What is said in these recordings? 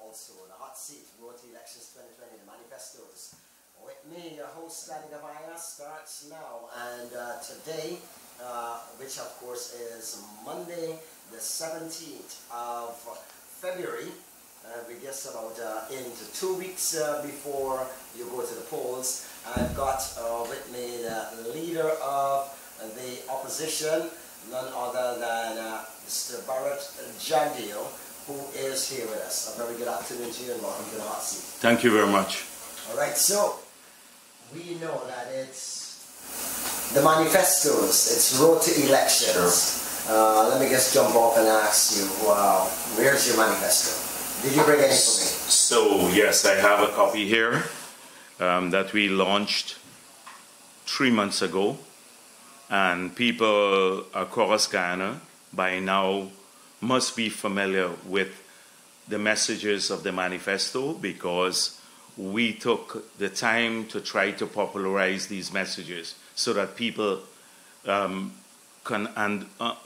also the hot seat, Road to Elections 2020, the manifestos. With me, your host, Gouveia, starts now. And today, which of course is Monday, the 17th of February, we guess about into 2 weeks before you go to the polls. I've got with me the leader of the opposition, none other than Mr. Bharrat, Jagdeo, who is here with us. A very good afternoon to you and welcome to the hot seat. Thank you very much. All right, so we know that it's the manifestos, it's road to elections. Sure. Let me just jump off and ask you, where's your manifesto? Did you bring any for me? So, yes, I have a copy here that we launched 3 months ago. And people across Ghana by now must be familiar with the messages of the manifesto, because we took the time to try to popularize these messages so that people can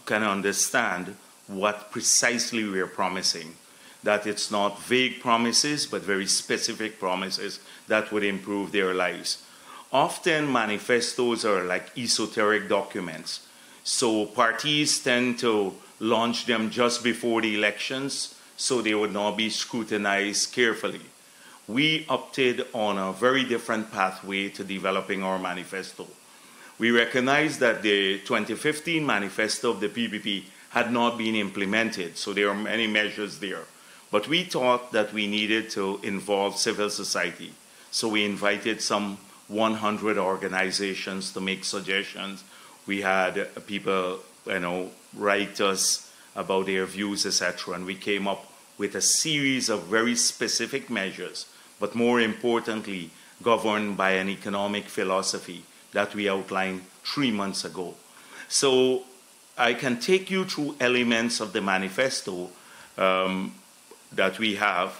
understand what precisely we are promising. That it's not vague promises, but very specific promises that would improve their lives. Often manifestos are like esoteric documents. So parties tend to launch them just before the elections so they would not be scrutinized carefully. We opted on a very different pathway to developing our manifesto. We recognized that the 2015 manifesto of the PPP had not been implemented, so there are many measures there. But we thought that we needed to involve civil society. So we invited some 100 organizations to make suggestions. We had people, write us about their views, etc. And we came up with a series of very specific measures, but more importantly, governed by an economic philosophy that we outlined 3 months ago. So I can take you through elements of the manifesto that we have,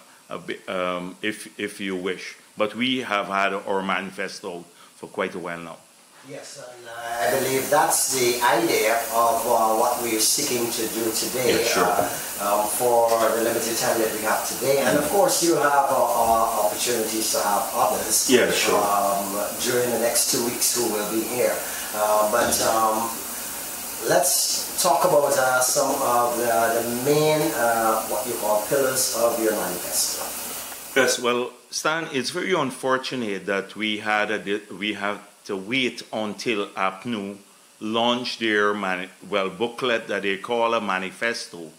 if you wish. But we have had our manifesto for quite a while now. Yes, and I believe that's the idea of what we're seeking to do today. Yeah, sure. For the limited time that we have today. And of course you have opportunities to have others. Yeah, sure. During the next 2 weeks who will be here. But let's talk about some of the main, what you call pillars of your manifesto. Yes, well, Stan, it's very unfortunate that we had to wait until APNU launched their booklet that they call a manifesto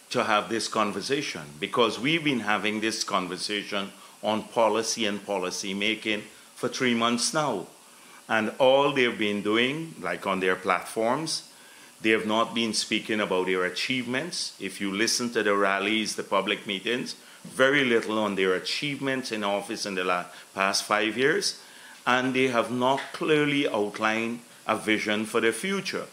to have this conversation, because we've been having this conversation on policy and policy making for 3 months now. And all they've been doing, like on their platforms, they have not been speaking about their achievements. If you listen to the rallies, the public meetings, very little on their achievements in office in the past 5 years, and they have not clearly outlined a vision for the future.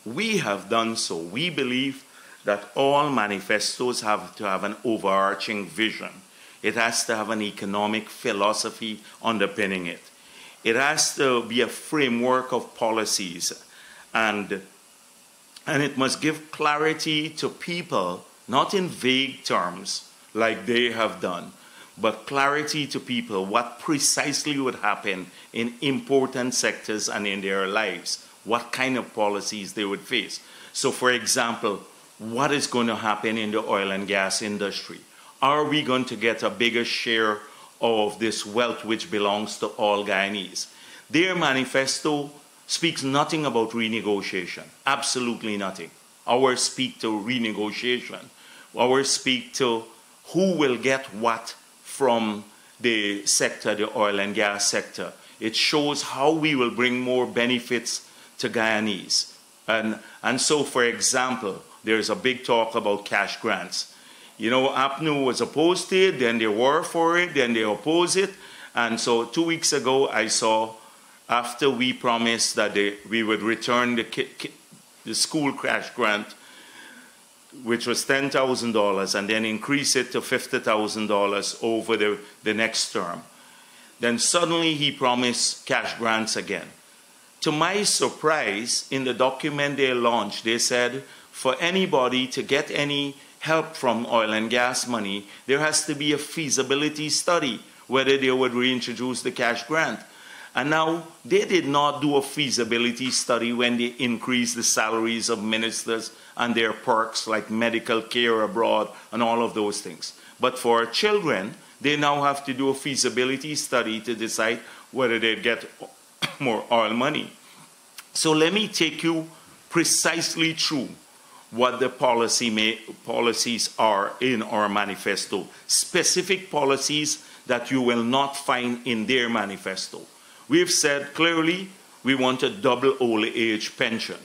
We have done so. We believe that all manifestos have to have an overarching vision. It has to have an economic philosophy underpinning it. It has to be a framework of policies, and it must give clarity to people, not in vague terms, like they have done, but clarity to people what precisely would happen in important sectors and in their lives, what kind of policies they would face. So, for example, what is going to happen in the oil and gas industry? Are we going to get a bigger share of this wealth which belongs to all Guyanese? Their manifesto speaks nothing about renegotiation, absolutely nothing. Ours speak to renegotiation. Ours speak to who will get what from the sector, the oil and gas sector. It shows how we will bring more benefits to Guyanese. And so, for example, there's a big talk about cash grants. APNU was opposed to it, then they were for it, then they oppose it. And so 2 weeks ago, I saw, after we promised that we would return the school cash grant, which was $10,000, and then increase it to $50,000 over the next term. Then suddenly he promised cash grants again. To my surprise, in the document they launched, they said for anybody to get any help from oil and gas money, there has to be a feasibility study whether they would reintroduce the cash grant. And now they did not do a feasibility study when they increased the salaries of ministers and their perks like medical care abroad and all of those things. But for children, they now have to do a feasibility study to decide whether they get more oil money. So let me take you precisely through what the policies are in our manifesto. Specific policies that you will not find in their manifesto. We've said clearly we want a double old age pension,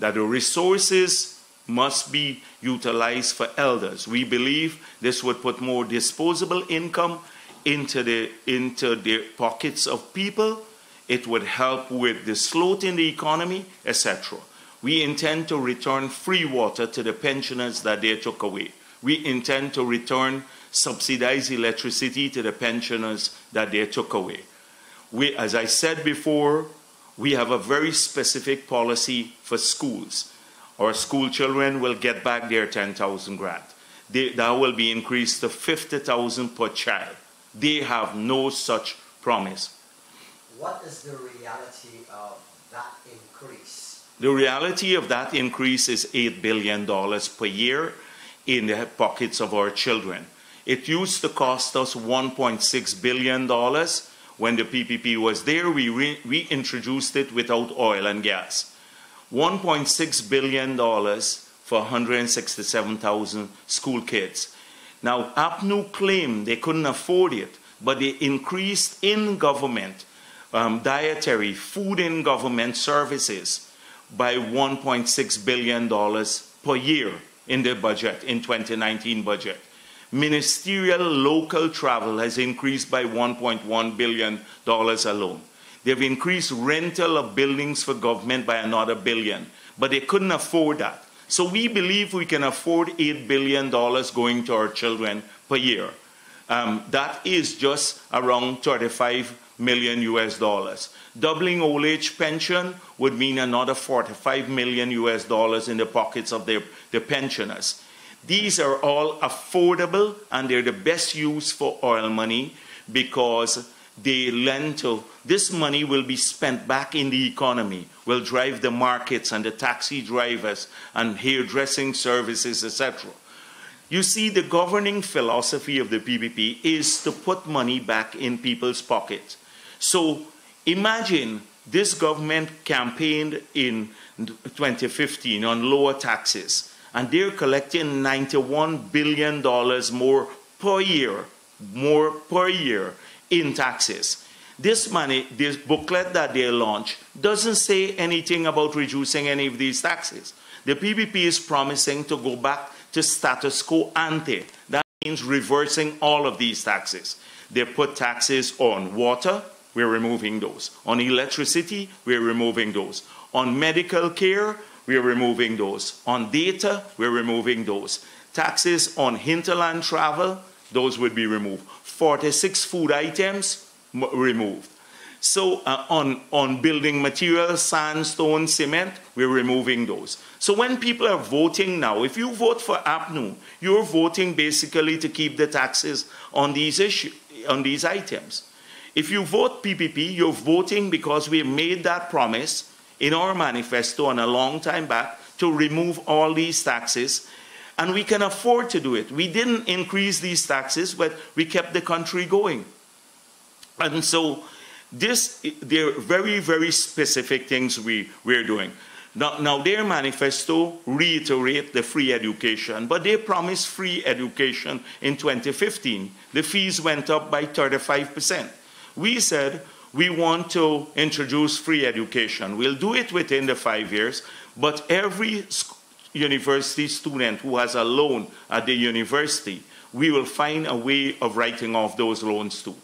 that the resources must be utilized for elders. We believe this would put more disposable income into the pockets of people. It would help with the sloth in the economy, etc. We intend to return free water to the pensioners that they took away. We intend to return subsidized electricity to the pensioners that they took away. As I said before, we have a very specific policy for schools. Our school children will get back their 10,000 grant. That will be increased to 50,000 per child. They have no such promise. What is the reality of that increase? The reality of that increase is $8 billion per year in the pockets of our children. It used to cost us $1.6 billion when the PPP was there. We introduced it without oil and gas. $1.6 billion for 167,000 school kids. Now, APNU claimed they couldn't afford it, but they increased in government dietary, food in government services by $1.6 billion per year in the budget, in 2019 budget. Ministerial local travel has increased by $1.1 billion alone. They've increased rental of buildings for government by another $1 billion, but they couldn't afford that. So we believe we can afford $8 billion going to our children per year. That is just around 35 million US dollars. Doubling old age pension would mean another 45 million US dollars in the pockets of the pensioners. These are all affordable, and they're the best use for oil money because they lend to, this money will be spent back in the economy, will drive the markets and the taxi drivers and hairdressing services, etc. You see, the governing philosophy of the PPP is to put money back in people's pockets. So imagine this government campaigned in 2015 on lower taxes, and they're collecting $91 billion more per year in taxes. This money, this booklet that they launched, doesn't say anything about reducing any of these taxes. The PPP is promising to go back to status quo ante. That means reversing all of these taxes. They put taxes on water, we're removing those. On electricity, we're removing those. On medical care, we're removing those. On data, we're removing those. Taxes on hinterland travel, those would be removed. 46 food items, removed. So on building materials, sandstone, cement, we're removing those. So when people are voting now, if you vote for APNU, you're voting basically to keep the taxes on these items. If you vote PPP, you're voting because we made that promise in our manifesto and a long time back to remove all these taxes, and we can afford to do it. We didn't increase these taxes, but we kept the country going. And so they're very, very specific things we're doing. Now their manifesto reiterates the free education, but they promised free education in 2015. The fees went up by 35%. We said we want to introduce free education. We'll do it within the 5 years, but every university student who has a loan at the university, we will find a way of writing off those loans too.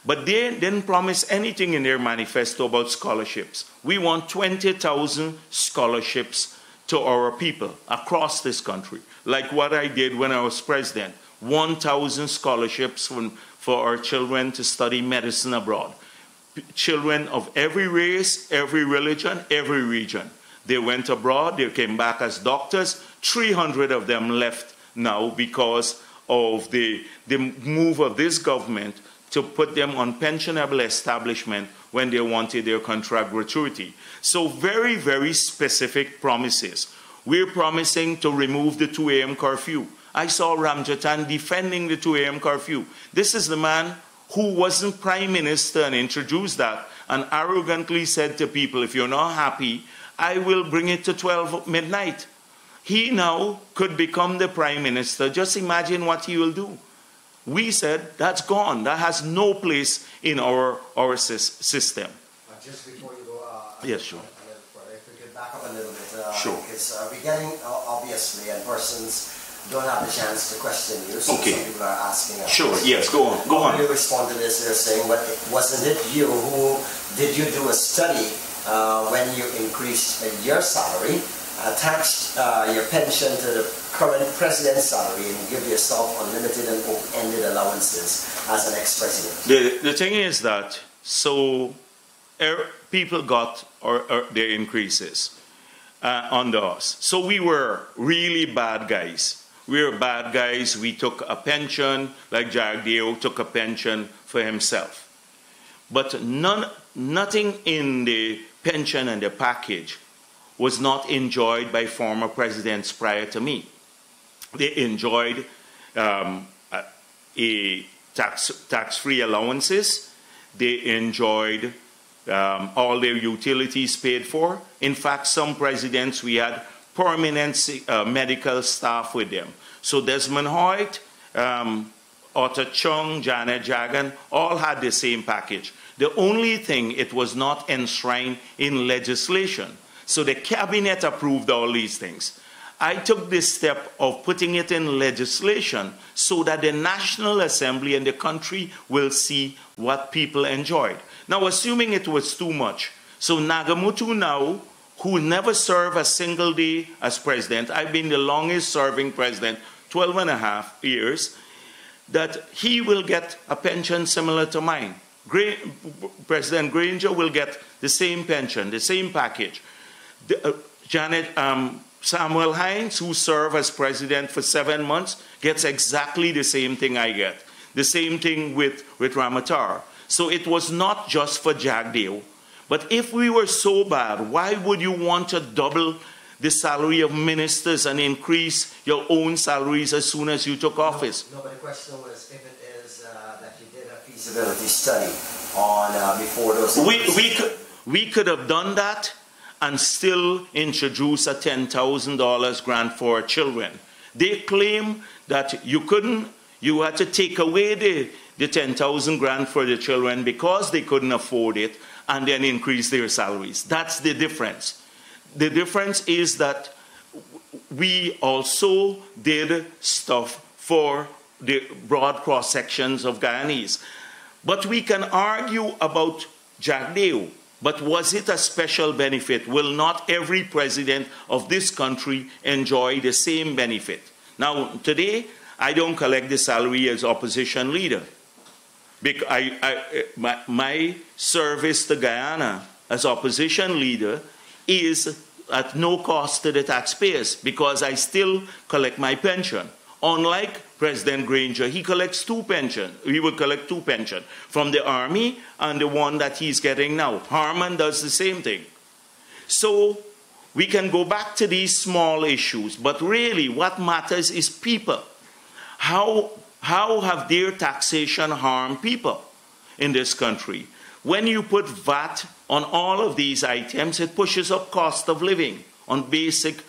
But they didn't promise anything in their manifesto about scholarships. We want 20,000 scholarships to our people across this country, like what I did when I was president. 1,000 scholarships for our children to study medicine abroad. Children of every race, every religion, every region. They went abroad, they came back as doctors. 300 of them left now because of the move of this government to put them on pensionable establishment when they wanted their contract gratuity. So very, very specific promises. We're promising to remove the 2 a.m. curfew. I saw Ramjatan defending the 2 a.m. curfew. This is the man who wasn't prime minister and introduced that and arrogantly said to people, if you're not happy, I will bring it to 12 midnight. He now could become the prime minister. Just imagine what he will do. We said, that's gone. That has no place in our system. Just before you go, yes, sure. If we could back up a little bit, sure. Because we're getting, obviously, and persons don't have the chance to question you, so okay. Some people are asking us. Sure, yes, go on, go on. You respond to this, they're saying, but wasn't it you who, did you do a study when you increased your salary, attached your pension to the current president's salary and give yourself unlimited and open-ended allowances as an ex-president? The thing is that, so people got their increases under us. So we were really bad guys. We were bad guys. We took a pension, like Jagdeo took a pension for himself. But nothing in the pension and the package was not enjoyed by former presidents prior to me. They enjoyed tax-free allowances. They enjoyed all their utilities paid for. In fact, some presidents, we had permanent medical staff with them. So Desmond Hoyt, Otto Chung, Janet Jagan, all had the same package. The only thing, it was not enshrined in legislation. So the cabinet approved all these things. I took this step of putting it in legislation so that the National Assembly and the country will see what people enjoyed. Now, assuming it was too much, so Nagamutu now, who never served a single day as president, I've been the longest serving president, 12 and a half years, that he will get a pension similar to mine. President Granger will get the same pension, the same package. Samuel Hines, who served as president for 7 months, gets exactly the same thing I get. The same thing with Ramatar. So it was not just for Jagdeo. But if we were so bad, why would you want to double the salary of ministers and increase your own salaries as soon as you took office? No, but the question was if it is that you did a feasibility study on before those... We could have done that and still introduce a $10,000 grant for children. They claim that you had to take away the 10,000 grant for the children because they couldn't afford it and then increase their salaries. That's the difference. The difference is that we also did stuff for the broad cross-sections of Guyanese. But we can argue about Jagdeo. But was it a special benefit? Will not every president of this country enjoy the same benefit? Now, today, I don't collect the salary as opposition leader. My service to Guyana as opposition leader is at no cost to the taxpayers because I still collect my pension. Unlike President Granger, he collects 2 pensions. He will collect 2 pensions from the army and the one that he's getting now. Harman does the same thing. So we can go back to these small issues, but really what matters is people. How have their taxation harmed people in this country? When you put VAT on all of these items, it pushes up cost of living on basic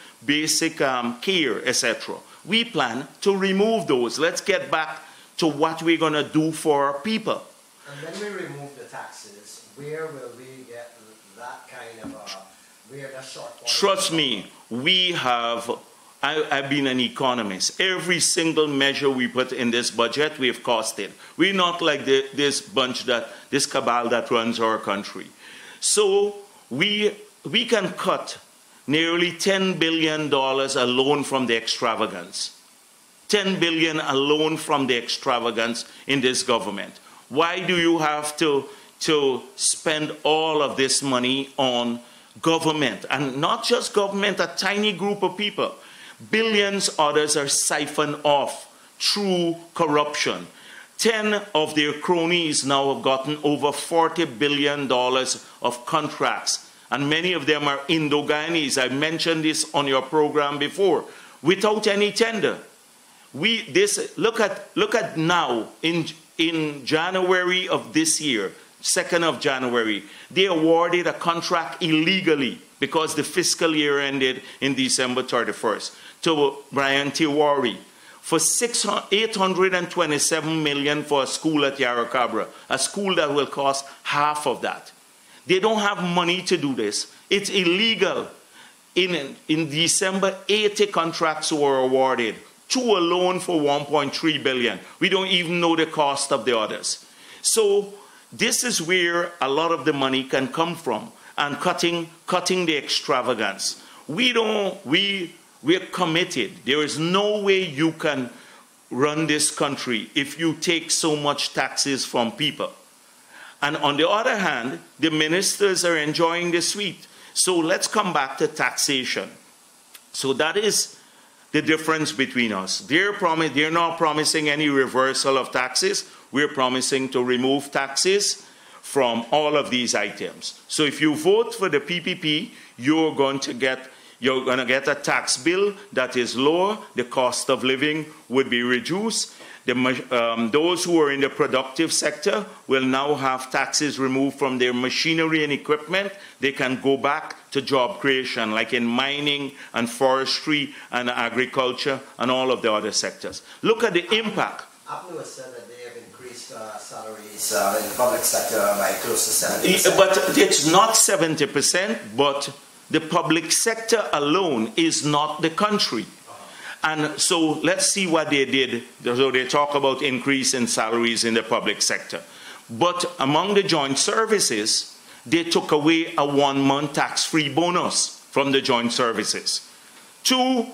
care, etc. We plan to remove those. Let's get back to what we're going to do for our people. And when we remove the taxes, where will we get that kind of where the shortfall? Trust me, we have. I've been an economist. Every single measure we put in this budget, we have costed. We're not like this cabal that runs our country. So we can cut nearly $10 billion alone from the extravagance. $10 billion alone from the extravagance in this government. Why do you have to spend all of this money on government, and not just government, a tiny group of people. Billions others are siphoned off through corruption. 10 of their cronies now have gotten over $40 billion of contracts, and many of them are Indo-Guyanese. I mentioned this on your program before, without any tender. Look at now, in January of this year, 2nd of January, they awarded a contract illegally because the fiscal year ended in December 31st to Brian Tiwari for $827 million for a school at Yarracabra, a school that will cost half of that. They don't have money to do this. It's illegal. In December, 80 contracts were awarded, 2 alone for $1.3 billion. We don't even know the cost of the others. So this is where a lot of the money can come from, and cutting the extravagance. We're committed. There is no way you can run this country if you take so much taxes from people. And on the other hand, the ministers are enjoying the sweet. So let's come back to taxation. So that is the difference between us. They're not promising any reversal of taxes. We're promising to remove taxes from all of these items. So if you vote for the PPP, you're going to get a tax bill that is lower. The cost of living would be reduced. Those who are in the productive sector will now have taxes removed from their machinery and equipment. They can go back to job creation, like in mining and forestry and agriculture and all of the other sectors. Look at the impact. APNU has said that they have increased salaries in the public sector by close to 70%. But it's not 70%, but the public sector alone is not the country. And so let's see what they did. So they talk about increase in salaries in the public sector. But among the joint services, they took away a 1-month tax-free bonus from the joint services. 2,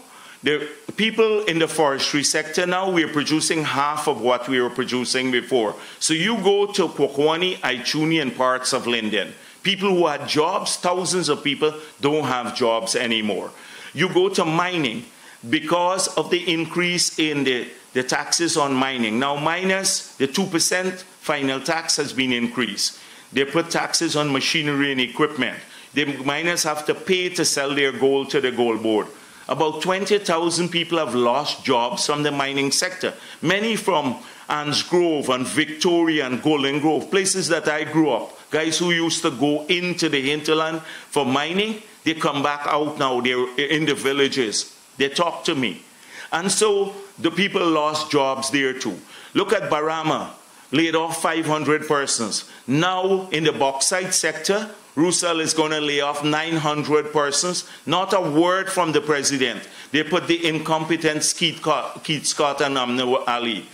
the people in the forestry sector now, we're producing half of what we were producing before. So you go to Kwakwani, Aichuni, and parts of Linden. People who had jobs, thousands of people, don't have jobs anymore. You go to mining. Because of the increase in the taxes on mining. Now miners, the 2% final tax has been increased. They put taxes on machinery and equipment. The miners have to pay to sell their gold to the gold board. About 20,000 people have lost jobs from the mining sector. Many from Anns Grove and Victoria and Golden Grove, places that I grew up. Guys who used to go into the hinterland for mining, they come back out now. They're in the villages. They talk to me. And so the people lost jobs there too. Look at Barama, laid off 500 persons. Now in the bauxite sector, Roussel is going to lay off 900 persons. Not a word from the president. They put the incompetent Keith Scott and Amna Ali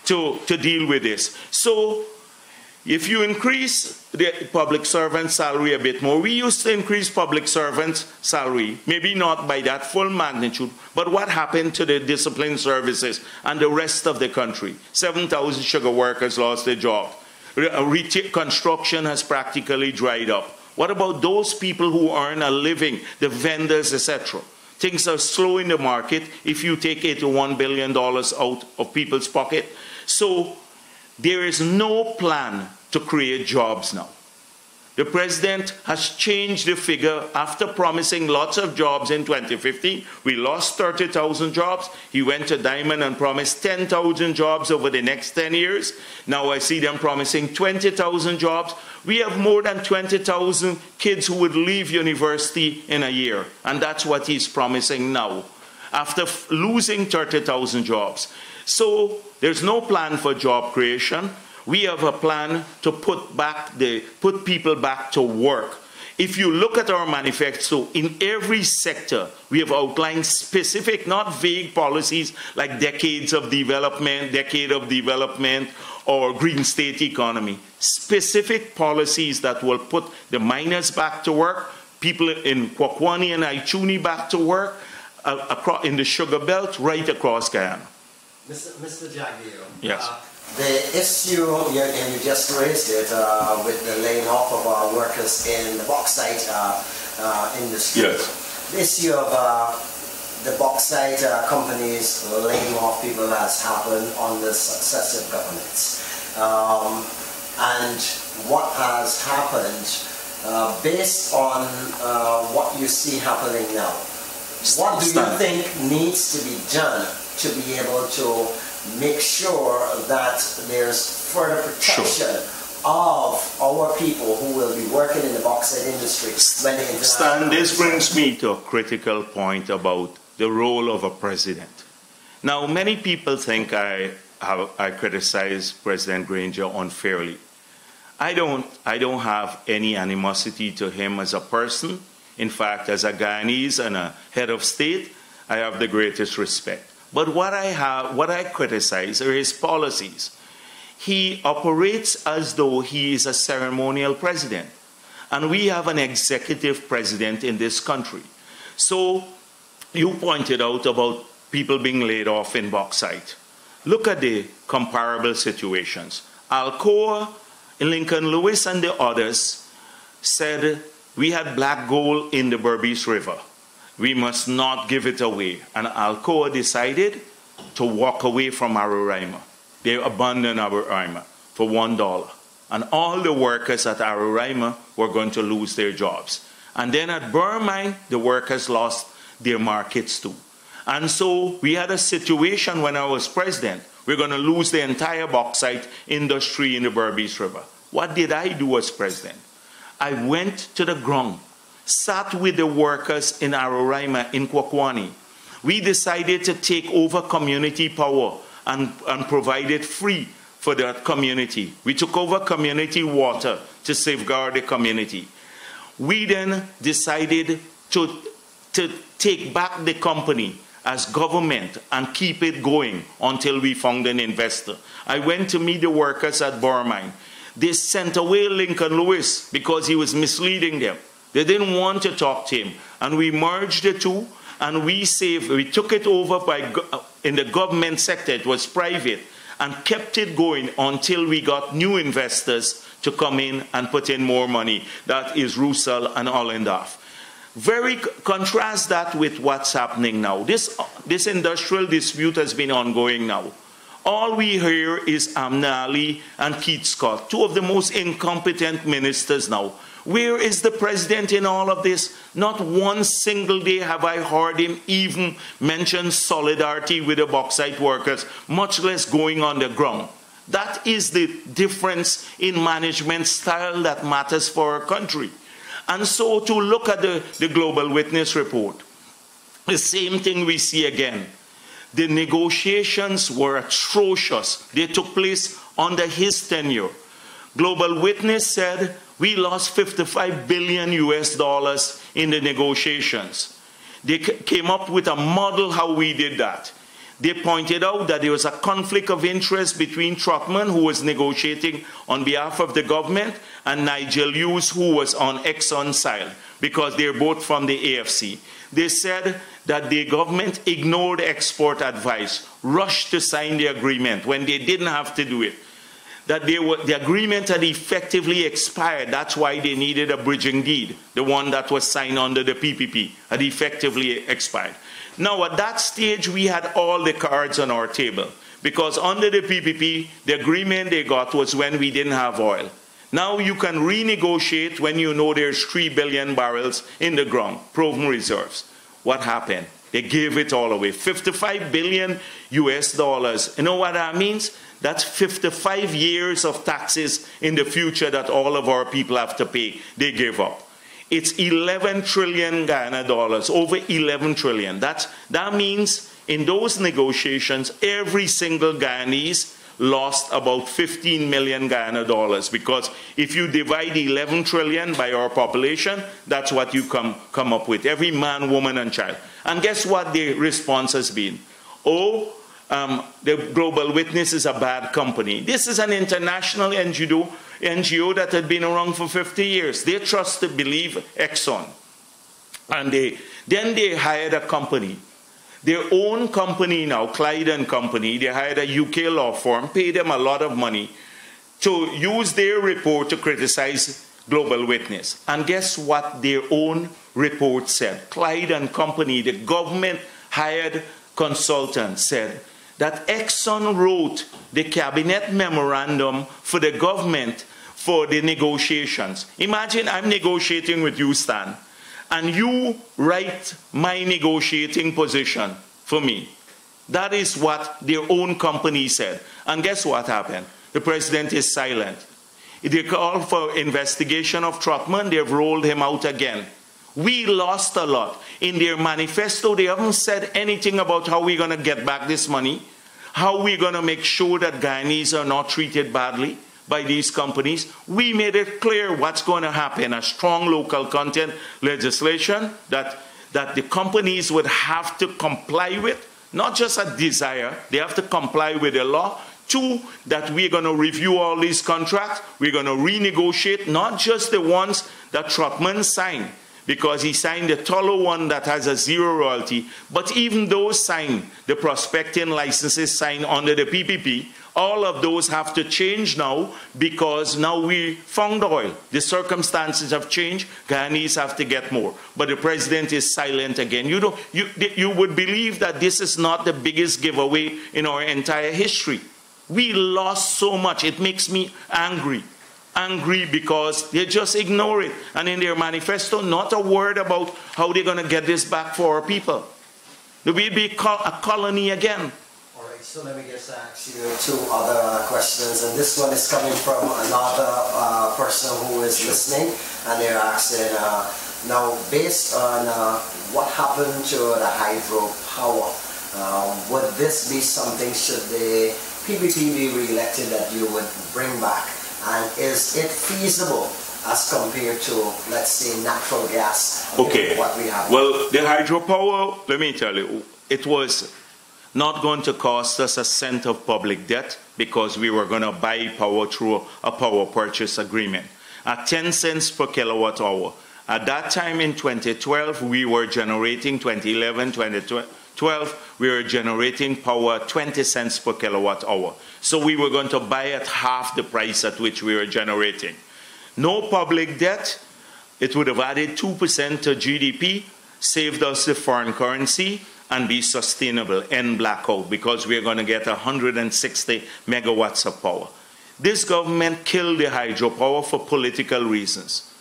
to deal with this. So if you increase the public servant salary a bit more, we used to increase public servants' salary, maybe not by that full magnitude, but what happened to the discipline services and the rest of the country? 7,000 sugar workers lost their job. Construction has practically dried up. What about those people who earn a living, the vendors, etc.? Things are slow in the market if you take $81 billion out of people's pocket. So there is no plan to create jobs now. The president has changed the figure after promising lots of jobs in 2015. We lost 30,000 jobs. He went to Diamond and promised 10,000 jobs over the next 10 years. Now I see them promising 20,000 jobs. We have more than 20,000 kids who would leave university in a year. And that's what he's promising now, after losing 30,000 jobs. So there's no plan for job creation. We have a plan to put people back to work. If you look at our manifesto, in every sector, we have outlined specific, not vague policies like decade of development, or green state economy. Specific policies that will put the miners back to work, people in Kwakwani and Aichuni back to work, in the sugar belt, right across Guyana. Mr. Jagdeo, yes. The issue, and you just raised it, with the laying off of our workers in the bauxite industry. Yes. The issue of the bauxite companies laying off people has happened under successive governments. And what has happened, based on what you see happening now, what do you think needs to be done to be able to make sure that there's further protection of our people who will be working in the bauxite industry when the Stan, this brings me to a critical point about the role of a president. Now, many people think I criticize President Granger unfairly. I don't have any animosity to him as a person. In fact, as a Guyanese and a head of state, I have the greatest respect. But what I criticize are his policies. He operates as though he is a ceremonial president. And we have an executive president in this country. So you pointed out about people being laid off in bauxite. Look at the comparable situations. Alcoa, Lincoln Lewis, and the others said we had black gold in the Berbice River. We must not give it away. And Alcoa decided to walk away from Aruraima. They abandoned Aruraima for $1. And all the workers at Aruraima were going to lose their jobs. And then at Burmine, the workers lost their markets too. And so we had a situation when I was president. We're going to lose the entire bauxite industry in the Berbice River. What did I do as president? I went to the ground, sat with the workers in Aruraima, in Kwakwani. We decided to take over community power and provide it free for that community. We took over community water to safeguard the community. We then decided to take back the company as government and keep it going until we found an investor. I went to meet the workers at Burmine. They sent away Lincoln Lewis because he was misleading them. They didn't want to talk to him. And we merged the two, and we took it over in the government sector. It was private, and kept it going until we got new investors to come in and put in more money. That is Roussel and Ollendorff. Contrast that with what's happening now. This industrial dispute has been ongoing now. All we hear is Amna Ali and Keith Scott, two of the most incompetent ministers now. Where is the president in all of this? Not one single day have I heard him even mention solidarity with the bauxite workers, much less going on the ground. That is the difference in management style that matters for our country. And so to look at the Global Witness report, the same thing we see again. The negotiations were atrocious. They took place under his tenure. Global Witness said we lost $55 billion in the negotiations. They came up with a model how we did that. They pointed out that there was a conflict of interest between Trotman, who was negotiating on behalf of the government, and Nigel Hughes, who was on Exxon's side, because they're both from the AFC. They said that the government ignored export advice, rushed to sign the agreement when they didn't have to do it. That the agreement had effectively expired. That's why they needed a bridging deed. The one that was signed under the PPP had effectively expired. Now, at that stage, we had all the cards on our table, because under the PPP, the agreement they got was when we didn't have oil. Now you can renegotiate when you know there's 3 billion barrels in the ground, proven reserves. What happened? They gave it all away. $55 billion. You know what that means? That's 55 years of taxes in the future that all of our people have to pay. They gave up. It's 11 trillion Guyana dollars, over 11 trillion. That means in those negotiations, every single Guyanese lost about 15 million Guyana dollars, because if you divide 11 trillion by our population, that's what you come up with, every man, woman, and child. And guess what the response has been? The Global Witness is a bad company. This is an international NGO that had been around for 50 years. They believe Exxon. And then they hired a company. Their own company now, Clyde & Company, they hired a UK law firm, paid them a lot of money to use their report to criticize Global Witness. And guess what their own report said? Clyde and Company, the government hired consultant, said that Exxon wrote the cabinet memorandum for the government for the negotiations. Imagine I'm negotiating with you, Stan, and you write my negotiating position for me. That is what their own company said. And guess what happened? The president is silent. They called for investigation of Trotman. They've rolled him out again. We lost a lot. In their manifesto, they haven't said anything about how we're going to get back this money, how we're going to make sure that Guyanese are not treated badly by these companies. We made it clear what's going to happen, a strong local content legislation that the companies would have to comply with, not just a desire, they have to comply with the law. Two, that we're going to review all these contracts, we're going to renegotiate, not just the ones that Trotman signed, because he signed the taller one that has a zero royalty, but even those signed, the prospecting licenses signed under the PPP, all of those have to change now because now we found oil. The circumstances have changed. Guyanese have to get more. But the president is silent again. You would believe that this is not the biggest giveaway in our entire history. We lost so much. It makes me angry. Angry because they just ignore it. And in their manifesto, not a word about how they're going to get this back for our people. We'll be a colony again. All right, so let me just ask you two other questions. And this one is coming from another person who is listening. And they're asking, now based on what happened to the hydropower, would this be something, should the PPP be re-elected, that you would bring back? And is it feasible as compared to, let's say, natural gas? Okay. What we have? Well, the hydropower, let me tell you, it was not going to cost us a cent of public debt because we were going to buy power through a power purchase agreement at 10 cents per kilowatt hour. At that time in 2012, we were generating, 2011, 2012, we were generating power at 20 cents per kilowatt hour. So we were going to buy at half the price at which we were generating. No public debt. It would have added 2% to GDP, saved us the foreign currency, and be sustainable, end blackout, because we're going to get 160 megawatts of power. This government killed the hydropower for political reasons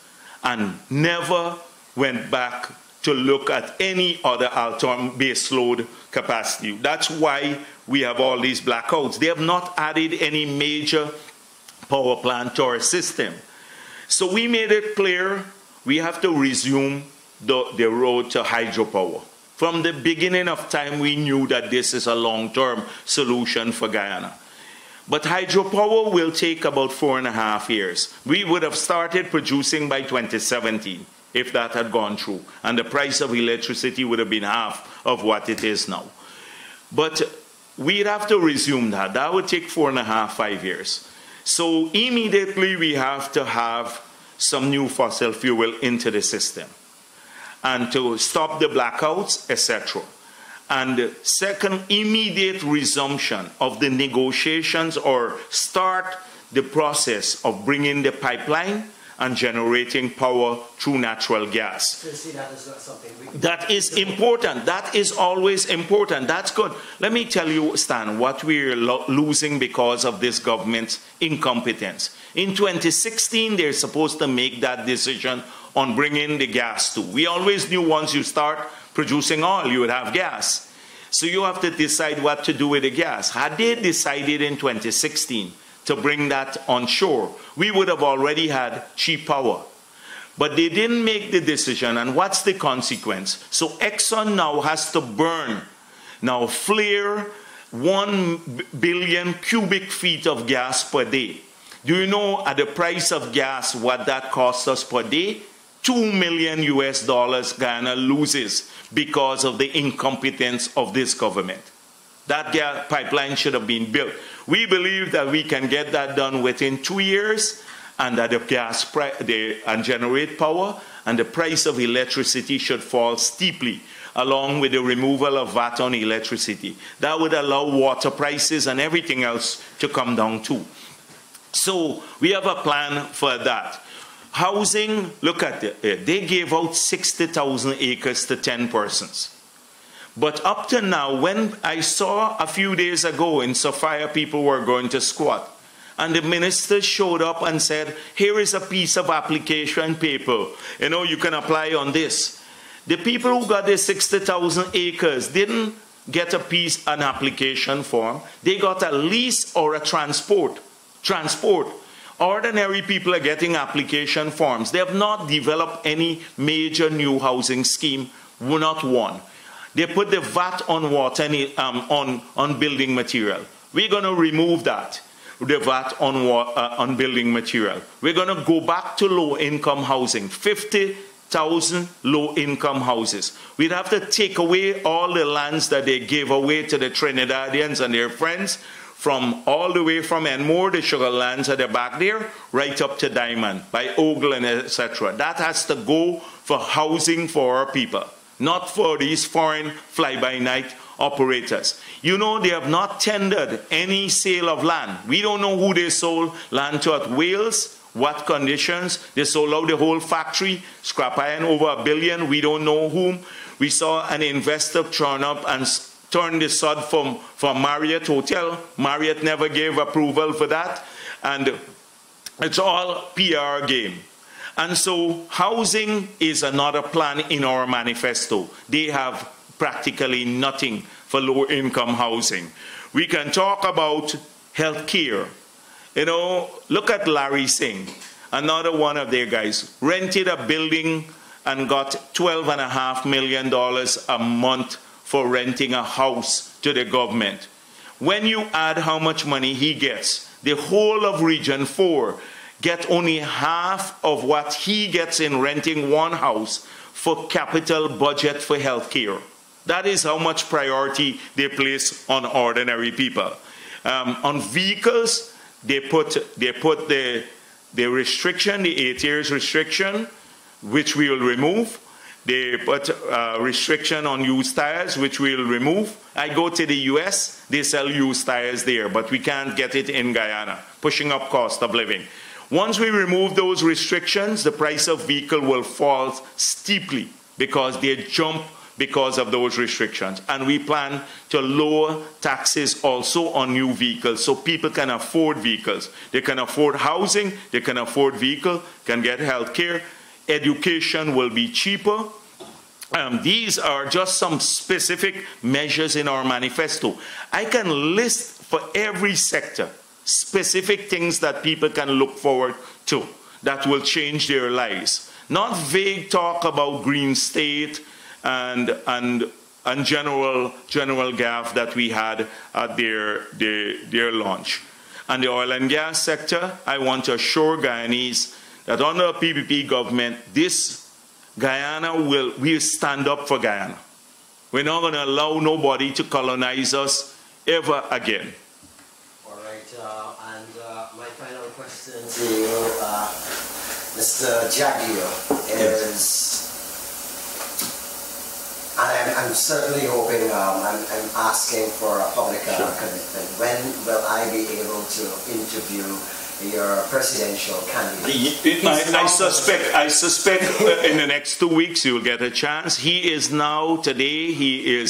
and never went back to look at any other alternative base load capacity. That's why we have all these blackouts. They have not added any major power plant to our system. So we made it clear we have to resume the road to hydropower. From the beginning of time, we knew that this is a long-term solution for Guyana. But hydropower will take about 4.5 years. We would have started producing by 2017 if that had gone through. And the price of electricity would have been half of what it is now. But we'd have to resume that. That would take 4.5, 5 years. So immediately we have to have some new fossil fuel into the system, and to stop the blackouts, etc. And second, immediate resumption of the negotiations, or start the process of bringing the pipeline and generating power through natural gas. So you see, that is not something we that is important. That is always important. That's good. Let me tell you, Stan, what we're losing because of this government's incompetence. In 2016, they're supposed to make that decision on bringing the gas to. We always knew once you start producing oil, you would have gas. So you have to decide what to do with the gas. Had they decided in 2016 to bring that on shore, we would have already had cheap power. But they didn't make the decision, and what's the consequence? So Exxon now has to flare 1 billion cubic feet of gas per day. Do you know at the price of gas what that costs us per day? $2 million Guyana loses because of the incompetence of this government. That gas pipeline should have been built. We believe that we can get that done within 2 years, and that the gas and generate power, and the price of electricity should fall steeply, along with the removal of VAT on electricity. That would allow water prices and everything else to come down too. So we have a plan for that. Housing, look at it. They gave out 60,000 acres to 10 persons. But up to now, when I saw a few days ago in Sophia, people were going to squat. And the minister showed up and said, here is a piece of application paper. You know, you can apply on this. The people who got their 60,000 acres didn't get an application form. They got a lease or a transport. Ordinary people are getting application forms. They have not developed any major new housing scheme, not one. They put the VAT on water on building material. We're going to remove that, the VAT on building material. We're going to go back to low-income housing, 50,000 low-income houses. We'd have to take away all the lands that they gave away to the Trinidadians and their friends, from all the way from Enmore, the sugar lands at the back there, right up to Diamond, by Ogle and etc. That has to go for housing for our people, not for these foreign fly-by-night operators. You know, they have not tendered any sale of land. We don't know who they sold land to at Wales, what conditions. They sold out the whole factory, scrap iron over $1 billion. We don't know whom. We saw an investor turn up and turn the sod from Marriott Hotel. Marriott never gave approval for that. And it's all PR game. And so housing is another plan in our manifesto. They have practically nothing for low-income housing. We can talk about health care. You know, look at Larry Singh, another one of their guys, rented a building and got $12.5 million a month for renting a house to the government. When you add how much money he gets, the whole of Region 4 get only half of what he gets in renting one house for capital budget for health care. That is how much priority they place on ordinary people. On vehicles, they put the restriction, the 8 years restriction, which we will remove. They put a restriction on used tires, which we'll remove. I go to the US, they sell used tires there, but we can't get it in Guyana, pushing up cost of living. Once we remove those restrictions, the price of vehicle will fall steeply because they jump because of those restrictions. And we plan to lower taxes also on new vehicles so people can afford vehicles. They can afford housing, they can afford vehicle, can get health care. Education will be cheaper. These are just some specific measures in our manifesto. I can list for every sector specific things that people can look forward to that will change their lives. Not vague talk about Green State and general gaff that we had at their launch. And the oil and gas sector, I want to assure Guyanese that under a PPP government, Guyana will stand up for Guyana. We're not going to allow nobody to colonize us ever again. All right, and my final question to you, Mr. Jagdeo, is, and I'm certainly hoping, I'm asking for a public commitment. When will I be able to interview your presidential candidate? I suspect in the next 2 weeks you will get a chance. He is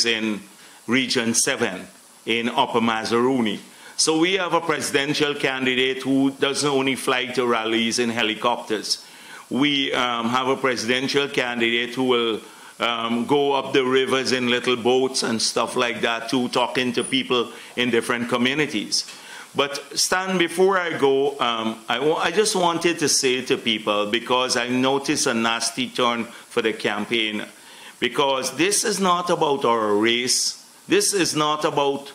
in Region 7 in Upper Mazaruni. So we have a presidential candidate who doesn't only fly to rallies in helicopters. We have a presidential candidate who will go up the rivers in little boats and stuff like that too, talking to people in different communities. But Stan, before I go, I just wanted to say to people, because I noticed a nasty turn for the campaign, because this is not about our race. This is not about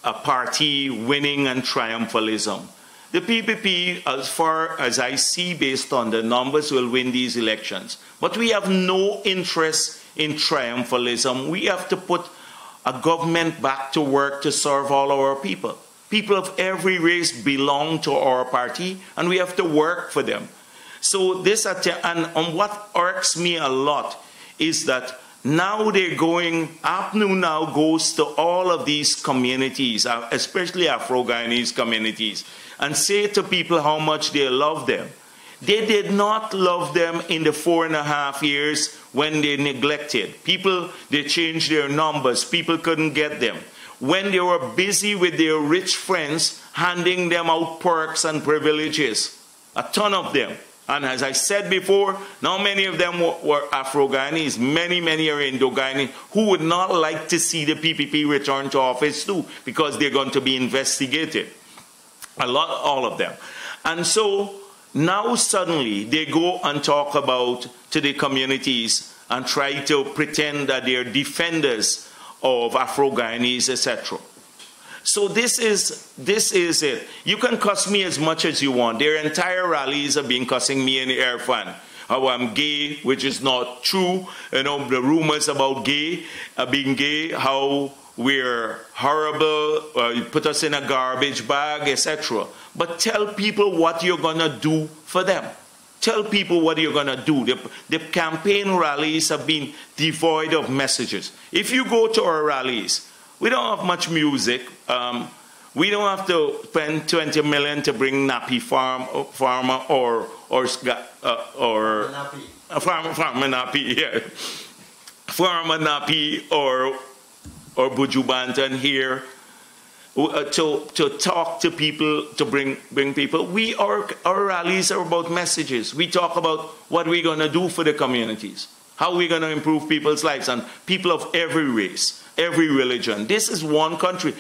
a party winning and triumphalism. The PPP, as far as I see based on the numbers, will win these elections. But we have no interest in triumphalism. We have to put a government back to work to serve all our people. People of every race belong to our party, and we have to work for them. So this, and what irks me a lot is that now they're going, APNU now goes to all of these communities, especially Afro-Guyanese communities, and say to people how much they love them. They did not love them in the 4.5 years when they neglected. People, they changed their numbers. People couldn't get them. When they were busy with their rich friends, handing them out perks and privileges. A ton of them. And as I said before, not many of them were Afro-Guyanese. Many are Indo-Guyanese who would not like to see the PPP return to office too, because they're going to be investigated. All of them. And so now suddenly they go and talk about to the communities and try to pretend that they're defenders of Afro-Guyanese, etc. So this is it. You can cuss me as much as you want. Their entire rallies have been cussing me in the air fan. How I'm gay, which is not true. You know, the rumors about being gay, how we're horrible, you put us in a garbage bag, etc. But tell people what you're going to do for them. Tell people what you're going to do. The campaign rallies have been devoid of messages. If you go to our rallies, we don't have much music. We don't have to spend 20 million to bring Nappy Farmer or Farmer Nappy, yeah. Farmer Nappy or Buju Banton here to talk to people, to bring people. Our rallies are about messages. We talk about what we're going to do for the communities, how we're going to improve people's lives, and people of every race, every religion. This is one country.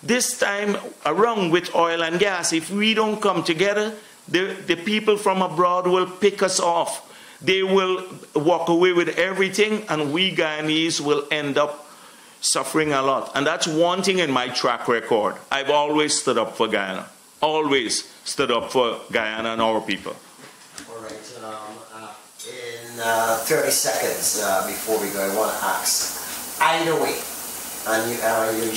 This time around with oil and gas, if we don't come together, the people from abroad will pick us off. They will walk away with everything, and we Guyanese will end up suffering a lot. And that's one thing in my track record. I've always stood up for Guyana. Always stood up for Guyana and our people. All right. In 30 seconds before we go, I want to ask, either way, and you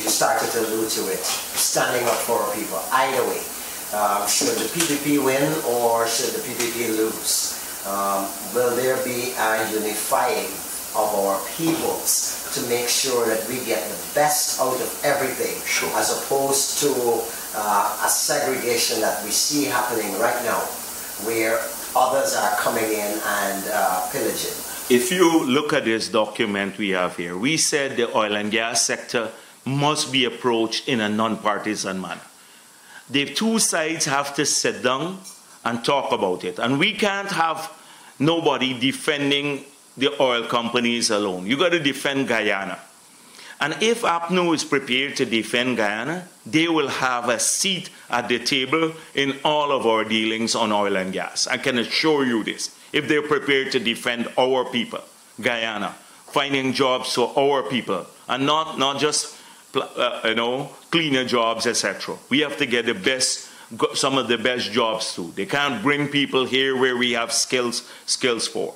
started to allude to it, standing up for our people, either way, should the PPP win or should the PPP lose? Will there be a unifying of our peoples to make sure that we get the best out of everything, as opposed to a segregation that we see happening right now, where others are coming in and pillaging? If you look at this document we have here, we said the oil and gas sector must be approached in a non-partisan manner. The two sides have to sit down and talk about it. And we can't have nobody defending the oil companies alone. You got to defend Guyana. And if APNU is prepared to defend Guyana, they will have a seat at the table in all of our dealings on oil and gas. I can assure you this. If they're prepared to defend our people, Guyana, finding jobs for our people, and not just cleaner jobs, etc. We have to get the best, some of the best jobs too. They can't bring people here where we have skills for.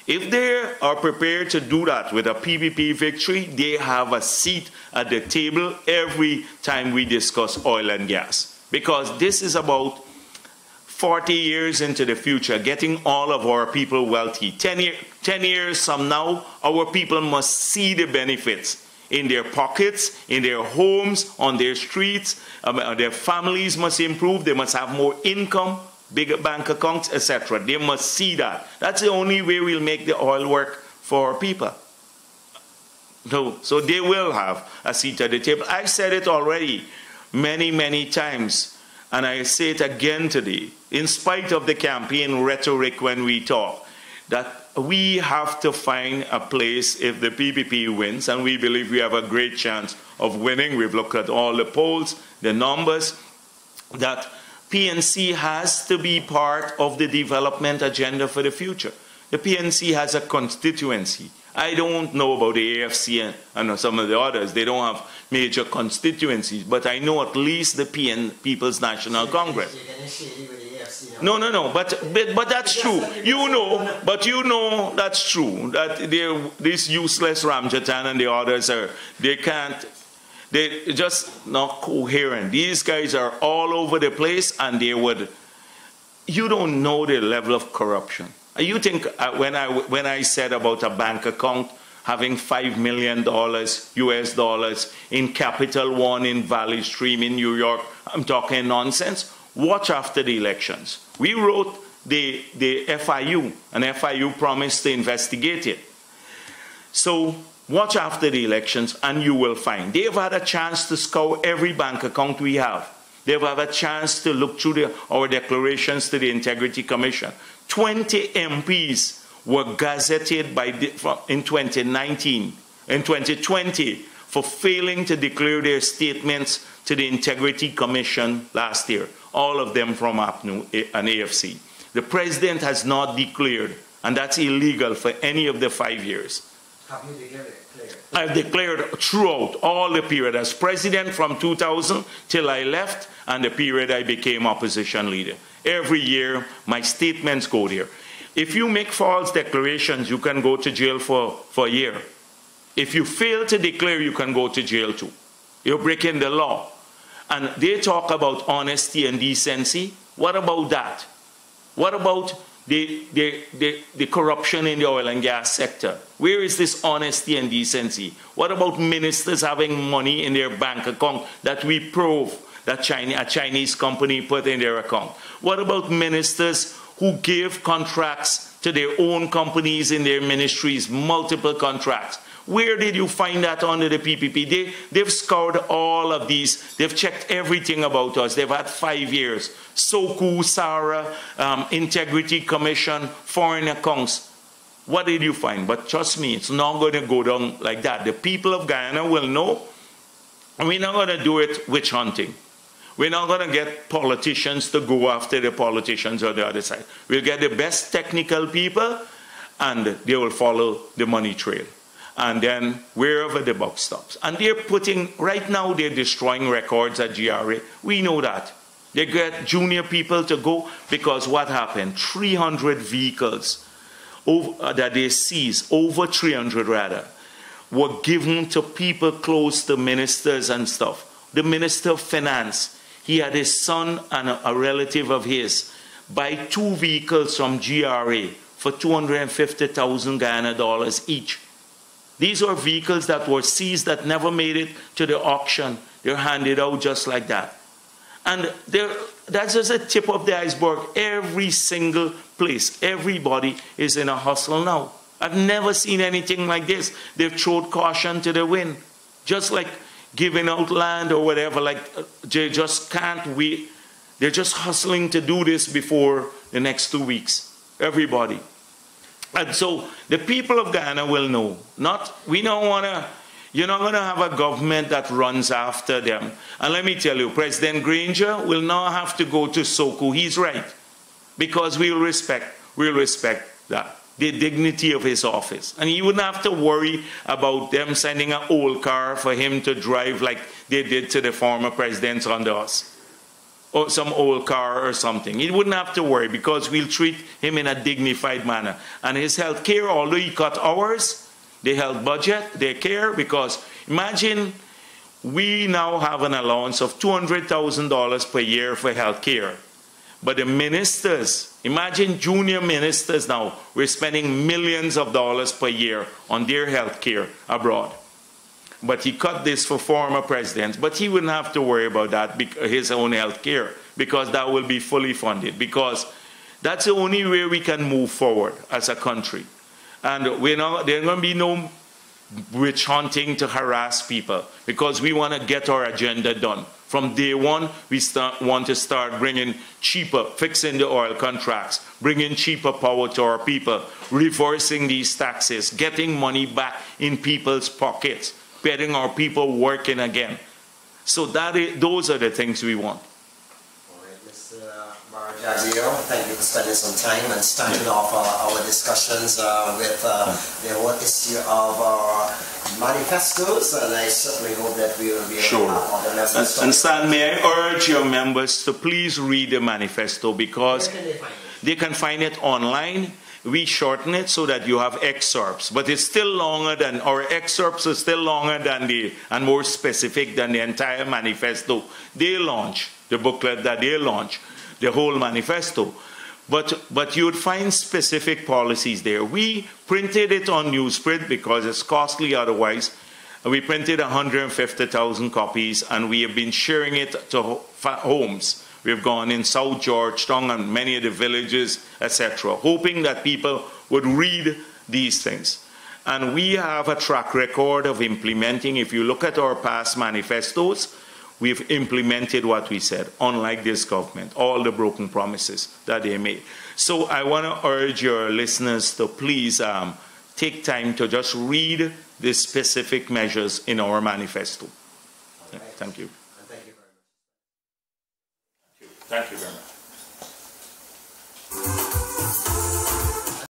If they are prepared to do that with a PPP victory, they have a seat at the table every time we discuss oil and gas. Because this is about 40 years into the future, getting all of our people wealthy. 10 years from now, our people must see the benefits in their pockets, in their homes, on their streets. Their families must improve. They must have more income, bigger bank accounts, etc. They must see that. That's the only way we'll make the oil work for our people. So they will have a seat at the table. I said it already many times, and I say it again today. In spite of the campaign rhetoric when we talk, that we have to find a place if the PPP wins, and we believe we have a great chance of winning. We've looked at all the polls, the numbers, that PNC has to be part of the development agenda for the future. The PNC has a constituency. I don't know about the AFC and some of the others. They don't have major constituencies, but I know at least the People's National Congress. No, but that's true. You know that's true. That this useless Ramjatan and the others they're just not coherent. These guys are all over the place, and you don't know the level of corruption. You think when I said about a bank account having $5 million US dollars in Capital One in Valley Stream in New York, I'm talking nonsense? Watch after the elections. We wrote the FIU, and FIU promised to investigate it. So watch after the elections and you will find. They've had a chance to scour every bank account we have. They've had a chance to look through our declarations to the Integrity Commission. 20 MPs were gazetted in 2019, in 2020, for failing to declare their statements to the Integrity Commission last year. All of them from APNU and AFC. The President has not declared, and that's illegal for any of the 5 years. Have you declared? I've declared throughout all the period as President from 2000 till I left, and the period I became opposition leader. Every year, my statements go there. If you make false declarations, you can go to jail for a year. If you fail to declare, you can go to jail too. You're breaking the law. And they talk about honesty and decency. What about that? What about the corruption in the oil and gas sector? Where is this honesty and decency? What about ministers having money in their bank account that we prove that a Chinese company put in their account? What about ministers who gave contracts to their own companies in their ministries, multiple contracts? Where did you find that under the PPP? They've scoured all of these. They've checked everything about us. They've had 5 years. SOCU, SARA, Integrity Commission, Foreign Accounts. What did you find? But trust me, it's not going to go down like that. The people of Guyana will know, and we're not going to do it witch hunting. We're not going to get politicians to go after the politicians on the other side. We'll get the best technical people, and they will follow the money trail. And then wherever the buck stops. And they're putting, right now they're destroying records at GRA. We know that. They get junior people to go because what happened? 300 vehicles that they seized, over 300 rather, were given to people close to ministers and stuff. The Minister of Finance, he had his son and a relative of his buy 2 vehicles from GRA for 250,000 Guyana dollars each. These are vehicles that were seized that never made it to the auction. They're handed out just like that. And that's just a tip of the iceberg. Every single place, everybody is in a hustle now. I've never seen anything like this. They've thrown caution to the wind. Just like giving out land or whatever, like they just can't wait. They're just hustling to do this before the next 2 weeks. Everybody. And so the people of Guyana will know. We don't want to, you're not going to have a government that runs after them. And let me tell you, President Granger will not have to go to SOCU. He's right. Because we'll respect that, the dignity of his office. And he wouldn't have to worry about them sending an old car for him to drive like they did to the former presidents under us. Or some old car or something. He wouldn't have to worry because we'll treat him in a dignified manner. And his health care, although he cut ours, the health budget, they care because imagine we now have an allowance of $200,000 per year for health care. But the ministers, imagine junior ministers now, we're spending millions of dollars per year on their health care abroad. But he cut this for former presidents. But he wouldn't have to worry about that, his own health care, because that will be fully funded. Because that's the only way we can move forward as a country. And there's going to be no witch hunting to harass people, because we want to get our agenda done. From day one, we want to start bringing cheaper, fixing the oil contracts, bringing cheaper power to our people, reversing these taxes, getting money back in people's pockets, getting our people working again. So those are the things we want. All right, Mr. Bharrat, Jagdeo, thank you for spending some time and starting off our discussions with the whole issue of our manifestos, and I certainly hope that we will be able to have other members. And Stan, may I urge your members to please read the manifesto, because they can find it online. We shorten it so that you have excerpts, but it's still longer than, our excerpts are still longer than and more specific than the entire manifesto they launch, the booklet that they launch, the whole manifesto. But you would find specific policies there. We printed it on newsprint because it's costly otherwise. We printed 150,000 copies, and we have been sharing it to homes. We've gone in South Georgetown and many of the villages, etc., hoping that people would read these things. And we have a track record of implementing. If you look at our past manifestos, we've implemented what we said, unlike this government, all the broken promises that they made. So I want to urge your listeners to please take time to just read the specific measures in our manifesto. Right. Thank you. And thank you very much. Thank you very much.